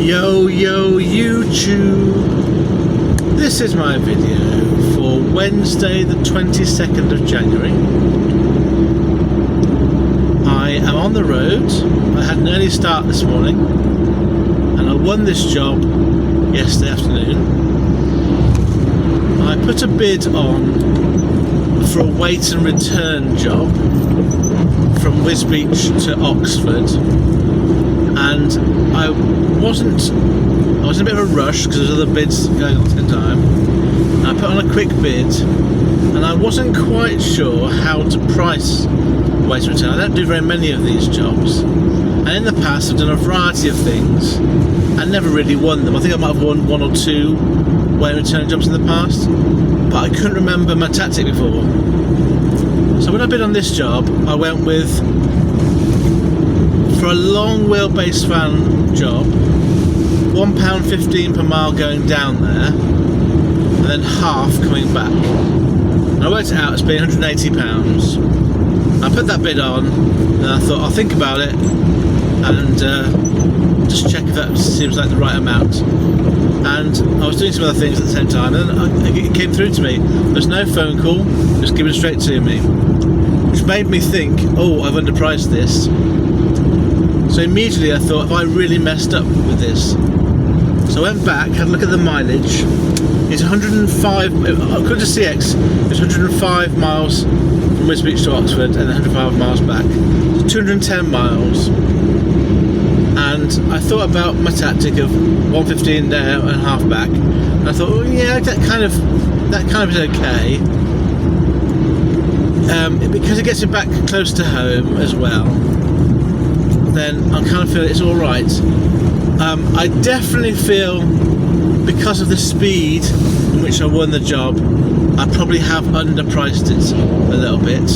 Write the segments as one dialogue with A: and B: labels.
A: Yo YouTube, this is my video for Wednesday the 22nd of January. I am on the road. I had an early start this morning and I won this job yesterday afternoon. I put a bid on for a wait and return job from Wisbech to Oxford, and I was in a bit of a rush because there's other bids going on at the time. And I put on a quick bid and I wasn't quite sure how to price wait and return. I don't do very many of these jobs, and in the past I've done a variety of things and never really won them. I think I might have won one or two wait and return jobs in the past, but I couldn't remember my tactic before. So when I bid on this job, I went with, for a long wheelbase van job, £1.15 per mile going down there, and then half coming back. And I worked it out as being £180. I put that bid on, and I thought I'll think about it and just check if that seems like the right amount. And I was doing some other things at the same time, and then it came through to me. There's no phone call, just given straight to me, which made me think, oh, I've underpriced this. So immediately I thought, have I really messed up with this? So I went back, had a look at the mileage. It's 105, according to CX, it's 105 miles from Wisbech to Oxford and 105 miles back. So 210 miles. And I thought about my tactic of 115 there and half back. And I thought, well, yeah, that kind of is okay. Because it gets you back close to home as well, then I kind of feel it's alright. I definitely feel, because of the speed in which I won the job, I probably have underpriced it a little bit.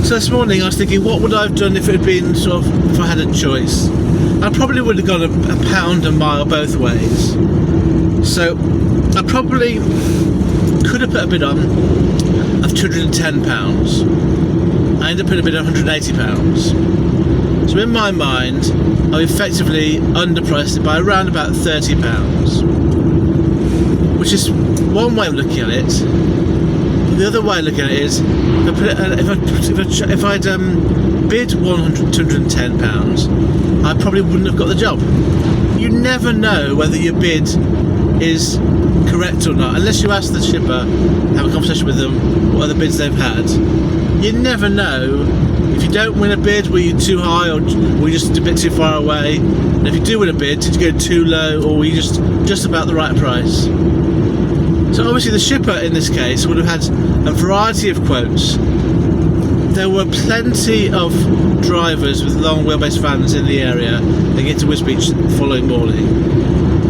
A: So this morning I was thinking, what would I have done if it had been if I had a choice? I probably would have gone a pound a mile both ways. So I probably could have put a bid on of £210. I ended up putting a bid on £180. So in my mind, I've effectively underpriced it by around about £30, which is one way of looking at it. The other way of looking at it is, if I'd bid £210, I probably wouldn't have got the job. You never know whether your bid is correct or not, unless you ask the shipper, have a conversation with them, what other bids they've had. You never know. If you don't win a bid, were you too high, or were you just a bit too far away? And if you do win a bid, did you go too low, or were you just about the right price? So obviously the shipper in this case would have had a variety of quotes. There were plenty of drivers with long wheelbase vans in the area that get to Wisbech the following morning.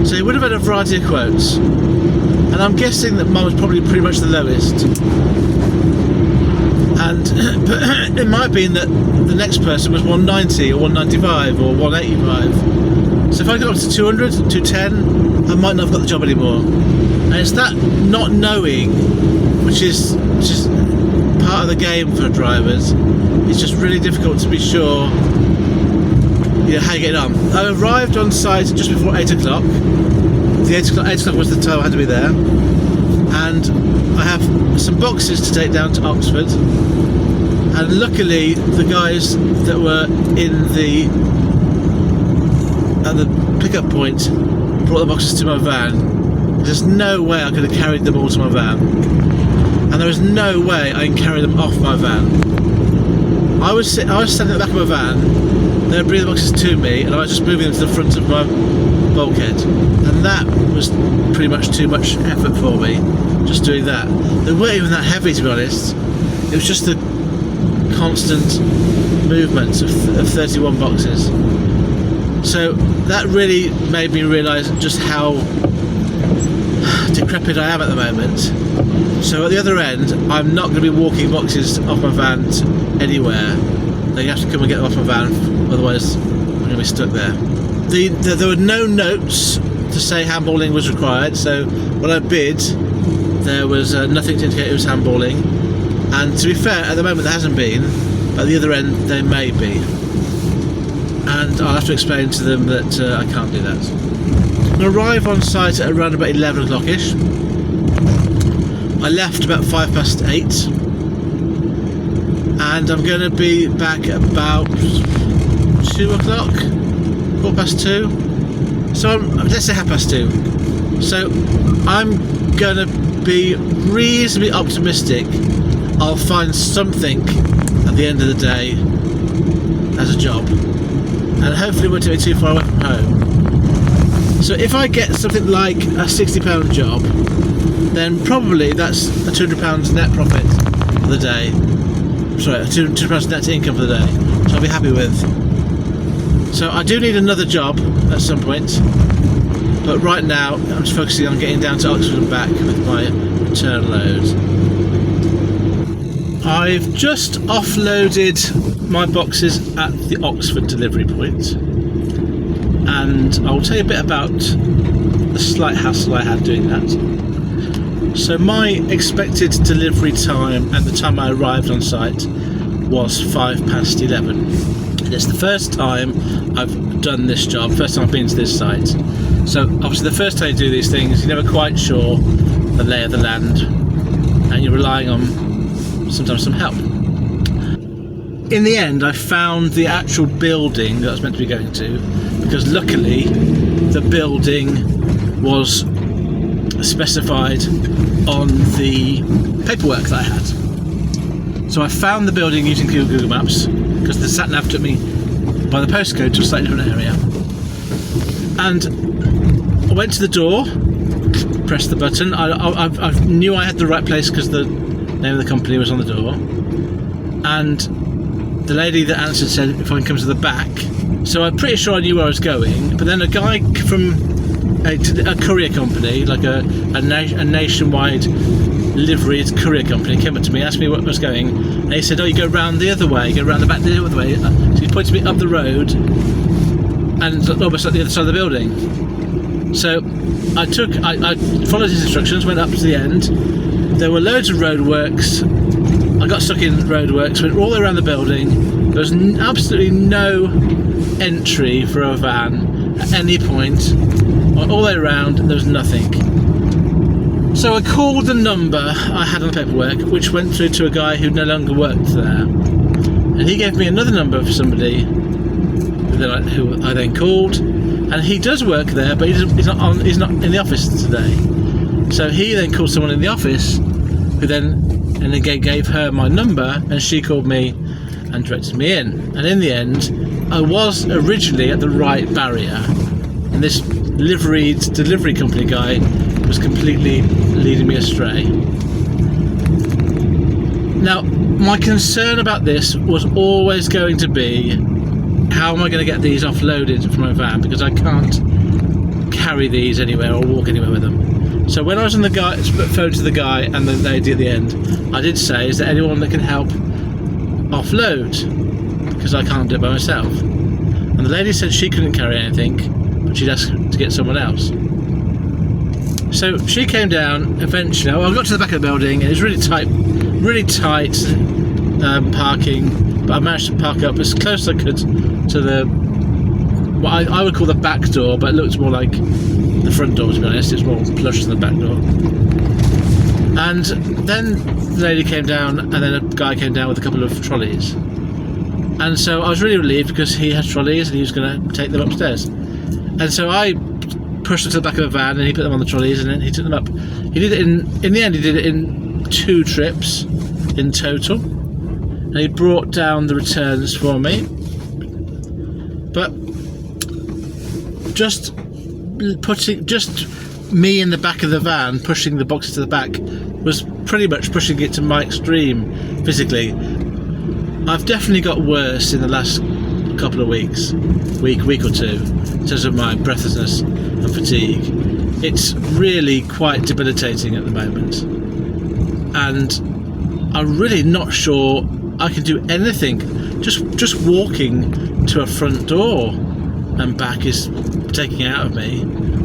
A: So he would have had a variety of quotes. And I'm guessing that mine was probably pretty much the lowest. And but it might be that the next person was 190 or 195 or 185. So if I got up to 200, 210, I might not have got the job anymore. And it's that not knowing, which is part of the game for drivers. It's just really difficult to be sure, how you get on. I arrived on site just before 8 o'clock. The 8 o'clock was the time I had to be there. And I have some boxes to take down to Oxford. And luckily, the guys that were at the pickup point brought the boxes to my van. There's no way I could have carried them all to my van, and there is no way I can carry them off my van. I was standing at the back of my van, they would bring the boxes to me, and I was just moving them to the front of my bulkhead, and that was pretty much too much effort for me, just doing that. They weren't even that heavy, to be honest. It was just the constant movement of 31 boxes. So that really made me realise just how decrepit I am at the moment. So at the other end, I'm not going to be walking boxes off my van anywhere. They have to come and get them off my van, otherwise I'm going to be stuck there. There were no notes to say handballing was required, so when I bid, there was nothing to indicate it was handballing. And to be fair, at the moment there hasn't been, but at the other end there may be. and I'll have to explain to them that I can't do that. I'm going to arrive on site at around about 11 o'clock-ish. I left about 8:05, and I'm going to be back about 2 o'clock, 2:15. So let's say 2:30. So I'm going to be reasonably optimistic I'll find something at the end of the day as a job, and hopefully it won't take me too far away from home. So if I get something like a £60 job, then probably that's a £200 net profit for the day. Sorry, a £200 net income for the day, which I'll be happy with. So I do need another job at some point, but right now I'm just focusing on getting down to Oxford and back with my return load. I've just offloaded my boxes at the Oxford delivery point, and I'll tell you a bit about the slight hassle I had doing that. So my expected delivery time at the time I arrived on site was 11:05. It's the first time I've done this job, first time I've been to this site. So obviously the first time you do these things, you're never quite sure the lay of the land, and you're relying on sometimes some help. In the end, I found the actual building that I was meant to be going to, because luckily the building was specified on the paperwork that I had. So I found the building using Google Maps, because the sat nav took me by the postcode to a slightly different area. And I went to the door, pressed the button. I knew I had the right place because the name of the company was on the door, and the lady that answered said if I can come to the back. So I'm pretty sure I knew where I was going, but then a guy from a courier company, like a nationwide liveried courier company, came up to me, asked me where I was going, and he said, oh, you go round the other way, go round the back the other way. So he pointed me up the road and almost at the other side of the building. So I followed his instructions, went up to the end. There were loads of roadworks. I got stuck in roadworks, went all the way around the building. There was absolutely no entry for a van at any point. All the way around, there was nothing. So I called the number I had on the paperwork, which went through to a guy who no longer worked there. And he gave me another number for somebody who I then called. And he does work there, but he's not in the office today. So he then called someone in the office, who then gave her my number, and she called me and directed me in. And in the end, I was originally at the right barrier, and this delivery company guy was completely leading me astray. Now, my concern about this was always going to be, how am I going to get these offloaded from my van, because I can't carry these anywhere or walk anywhere with them. So when I was on the phone to the guy and the lady at the end, I did say, is there anyone that can help offload, because I can't do it by myself? And the lady said she couldn't carry anything, but she'd ask to get someone else. So she came down eventually. I got to the back of the building, and it was really tight parking, but I managed to park up as close as I could to what I would call the back door, but it looked more like the front door, to be honest. It's more plush than the back door. And then the lady came down, and then a guy came down with a couple of trolleys. And so I was really relieved, because he had trolleys and he was going to take them upstairs. And so I pushed them to the back of a van, and he put them on the trolleys, and then he took them up. He did it in the end, he did it in 2 trips in total. And he brought down the returns for me. But just me in the back of the van pushing the boxes to the back was pretty much pushing it to my extreme physically. I've definitely got worse in the last couple of week or two, in terms of my breathlessness and fatigue. It's really quite debilitating at the moment, and I'm really not sure I can do anything. Just walking to a front door and back is taking it out of me.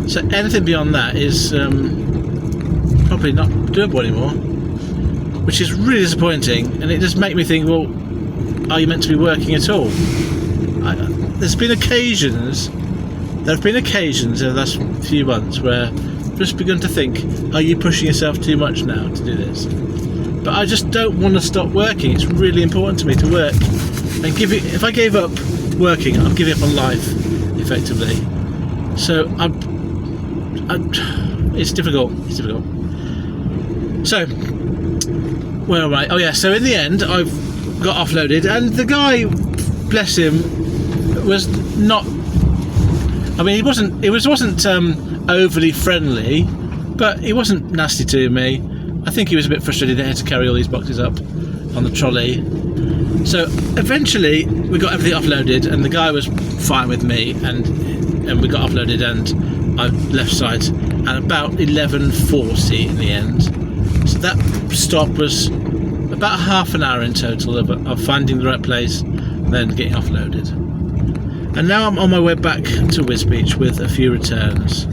A: So anything beyond that is probably not doable anymore, which is really disappointing. And it just makes me think, well, are you meant to be working at all? there's been occasions. There have been occasions in the last few months where I've just begun to think, are you pushing yourself too much now to do this? But I just don't want to stop working. It's really important to me to work. And if I gave up working, I'm giving up on life, effectively. So it's difficult. It's difficult. So, where am I? Oh yeah, so in the end, I've got offloaded, and the guy, bless him, was not... I mean, he wasn't overly friendly, but he wasn't nasty to me. I think he was a bit frustrated that he had to carry all these boxes up on the trolley. So eventually we got everything offloaded, and the guy was fine with me, and we got offloaded, and I left site at about 11:40 in the end. So that stop was about half an hour in total of finding the right place, then getting offloaded. And now I'm on my way back to Wisbeach with a few returns.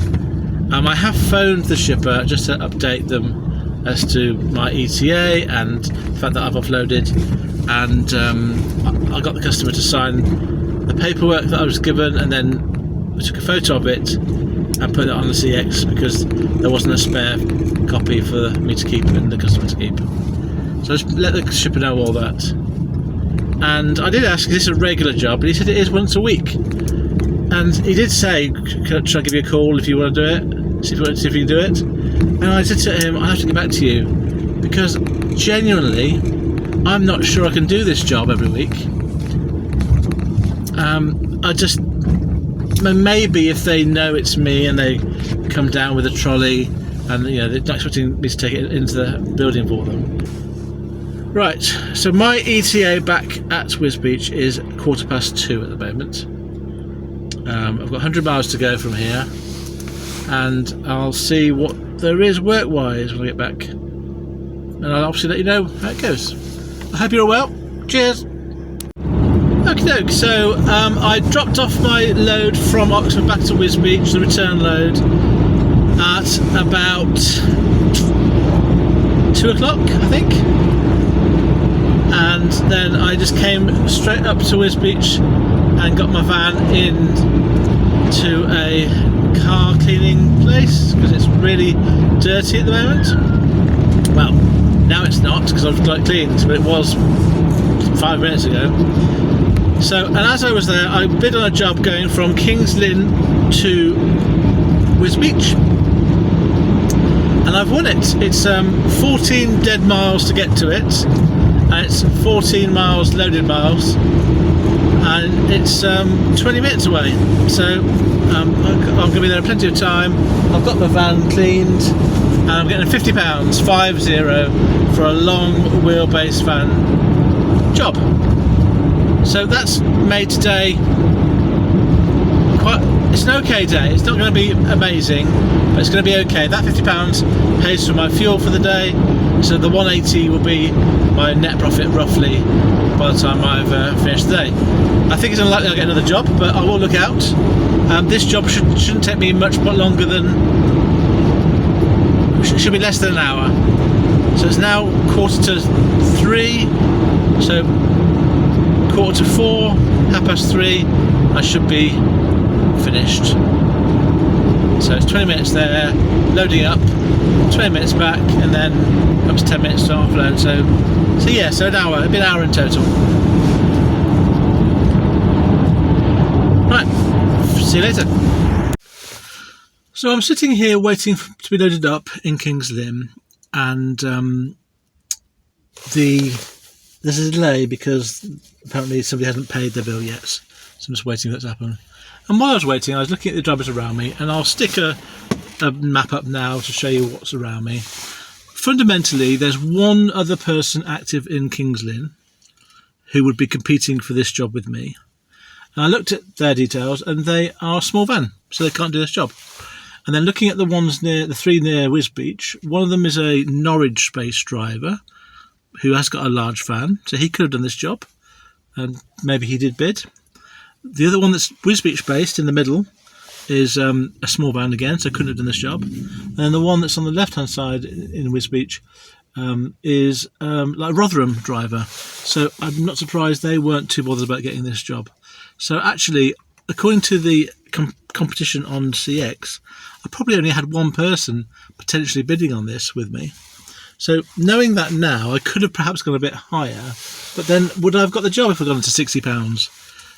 A: I have phoned the shipper just to update them as to my ETA and the fact that I've offloaded, and I got the customer to sign the paperwork that I was given, and then I took a photo of it and put it on the CX because there wasn't a spare copy for me to keep and the customer to keep. So I just let the shipper know all that. And I did ask, is this a regular job? And he said it is once a week. And he did say, should I give you a call if you want to do it? See if you can do it? And I said to him, I have to get back to you, because genuinely, I'm not sure I can do this job every week. Maybe if they know it's me and they come down with a trolley, and they're not expecting me to take it into the building for them. Right, so my ETA back at Wisbeach is 2:15 at the moment. I've got 100 miles to go from here, and I'll see what there is work-wise when I get back, and I'll obviously let you know how it goes. I hope you're all well. Cheers. Okay, so I dropped off my load from Oxford back to Wisbeach, the return load, at about 2 o'clock, I think. And then I just came straight up to Wisbeach and got my van in to a car cleaning place because it's really dirty at the moment. Well, now it's not because I've got it cleaned, but it was 5 minutes ago. So, and as I was there, I bid on a job going from King's Lynn to Wisbeach, and I've won it. It's 14 dead miles to get to it, and it's 14 miles loaded miles, and it's 20 minutes away. So I'm going to be there in plenty of time. I've got my van cleaned, and I'm getting £50, 50, for a long wheelbase van job. So that's made today it's an okay day. It's not going to be amazing, but it's going to be okay. That £50 pays for my fuel for the day, so the 180 will be my net profit roughly by the time I've finished the day. I think it's unlikely I'll get another job, but I will look out. This job shouldn't take me much longer than... should be less than an hour. So it's now 3:15, so 3:45, 3:30, I should be finished. So it's 20 minutes there, loading up, 20 minutes back, and then up to 10 minutes to offload. So yeah, so an hour, it'll be an hour in total. Right, see you later. So I'm sitting here waiting to be loaded up in King's Lynn, and there's a delay because apparently somebody hasn't paid their bill yet, so I'm just waiting for that to happen. And while I was waiting, I was looking at the drivers around me, and I'll stick a map up now to show you what's around me. Fundamentally, there's one other person active in King's Lynn who would be competing for this job with me. And I looked at their details, and they are a small van, so they can't do this job. And then looking at the three near Wisbeach, one of them is a Norwich-based driver who has got a large van, so he could have done this job, and maybe he did bid. The other one that's Wisbeach based in the middle is a small van again, so couldn't have done this job. And then the one that's on the left hand side in Wisbeach is like a Rotherham driver. So I'm not surprised they weren't too bothered about getting this job. So actually, according to the competition on CX, I probably only had one person potentially bidding on this with me. So knowing that now, I could have perhaps gone a bit higher, but then would I have got the job if I'd gone to £60?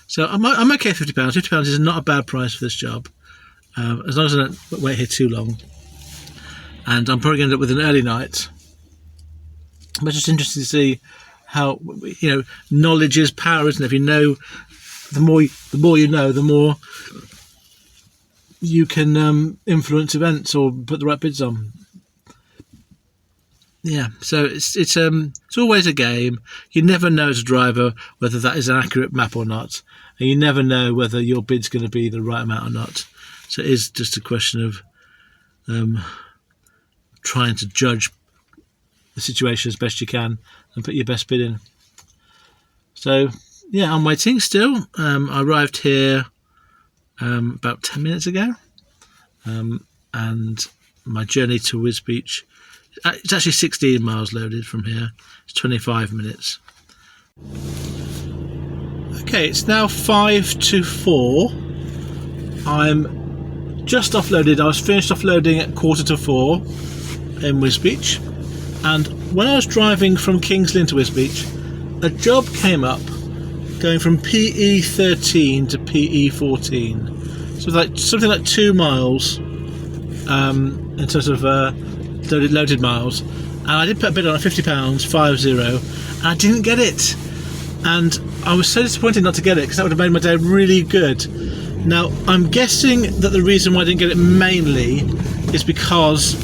A: So I'm okay with £50. £50 is not a bad price for this job, as long as I don't wait here too long. And I'm probably going to end up with an early night. But it's just interesting to see how, knowledge is power, isn't it? If you know, the more you know, the more you can influence events or put the right bids on. Yeah, so it's always a game. You never know as a driver whether that is an accurate map or not, and you never know whether your bid's going to be the right amount or not. So it is just a question of trying to judge the situation as best you can and put your best bid in. So yeah, I'm waiting still. I arrived here about 10 minutes ago, and my journey to Wisbech, it's actually 16 miles loaded from here. It's 25 minutes. Okay, it's now 5 to 4. I'm just offloaded. I was finished offloading at 3:45 in Wisbech, and when I was driving from Kingsley into Wisbech, a job came up going from PE13 to PE14. So like something like 2 miles in terms of loaded miles, and I did put a bid on at £50, 50, and I didn't get it, and I was so disappointed not to get it, because that would have made my day really good. Now I'm guessing that the reason why I didn't get it mainly is because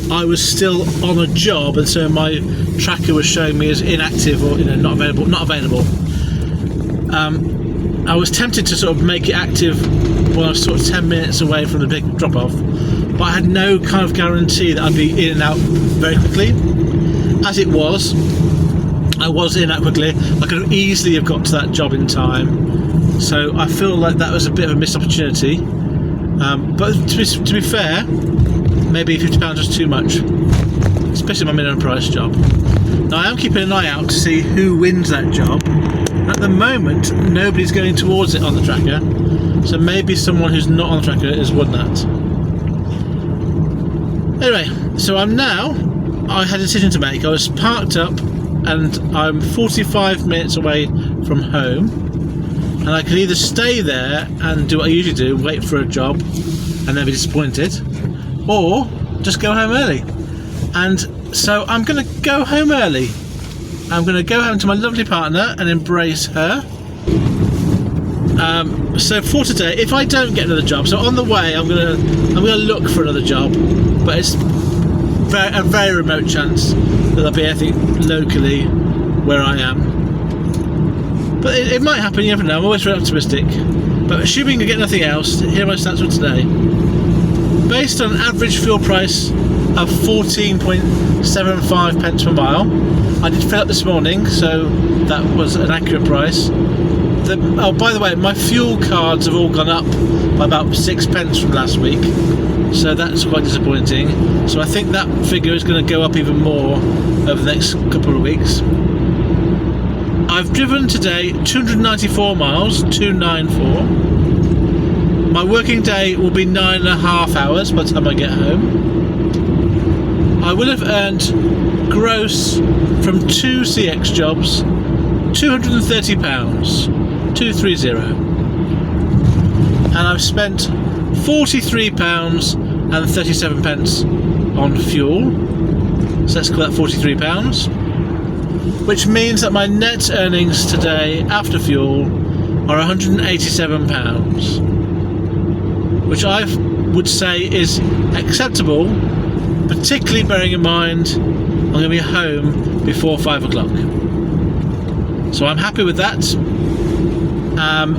A: I was still on a job, and so my tracker was showing me as inactive or not available. I was tempted to sort of make it active when I was sort of 10 minutes away from the big drop-off, but I had no kind of guarantee that I'd be in and out very quickly. As it was, I was in and out quickly. I could have easily have got to that job in time, so I feel like that was a bit of a missed opportunity. But to be fair, maybe £50 was too much, especially my minimum price job. Now I am keeping an eye out to see who wins that job. At the moment, nobody's going towards it on the tracker, so maybe someone who's not on the tracker has won that. Anyway, so I had a decision to make. I was parked up and I'm 45 minutes away from home, and I could either stay there and do what I usually do, wait for a job and then be disappointed, or just go home early. And so I'm going to go home early. I'm going to go home to my lovely partner and embrace her. So for today, if I don't get another job, so on the way I'm going to look for another job, but it's a very remote chance that there'll be anything locally where I am. But it might happen, you never know. I'm always very optimistic. But assuming I get nothing else, here are my stats for today. Based on average fuel price of 14.75 pence per mile. I did fill up this morning, so that was an accurate price. By the way, my fuel cards have all gone up by about 6 pence from last week, so that's quite disappointing. So I think that figure is going to go up even more over the next couple of weeks. I've driven today 294 miles, 294. My working day will be 9.5 hours by the time I get home. I will have earned gross from 2 CX jobs £230, 230, and I've spent £43.37 on fuel, so let's call that £43, which means that my net earnings today after fuel are £187, which I would say is acceptable, particularly bearing in mind I'm going to be home before 5 o'clock. So I'm happy with that.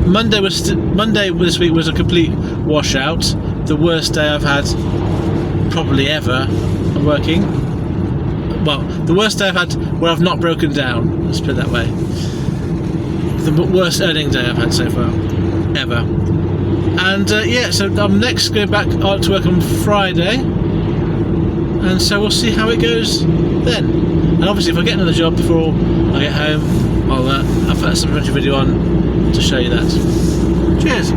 A: Monday this week was a complete washout. The worst day I've had probably ever working. Well, the worst day I've had where I've not broken down, let's put it that way. The worst earning day I've had so far, ever. And yeah, so I'm next going back to work on Friday, and so we'll see how it goes then. And obviously if I get another job before I get home, I'll put some video on to show you that. Cheers!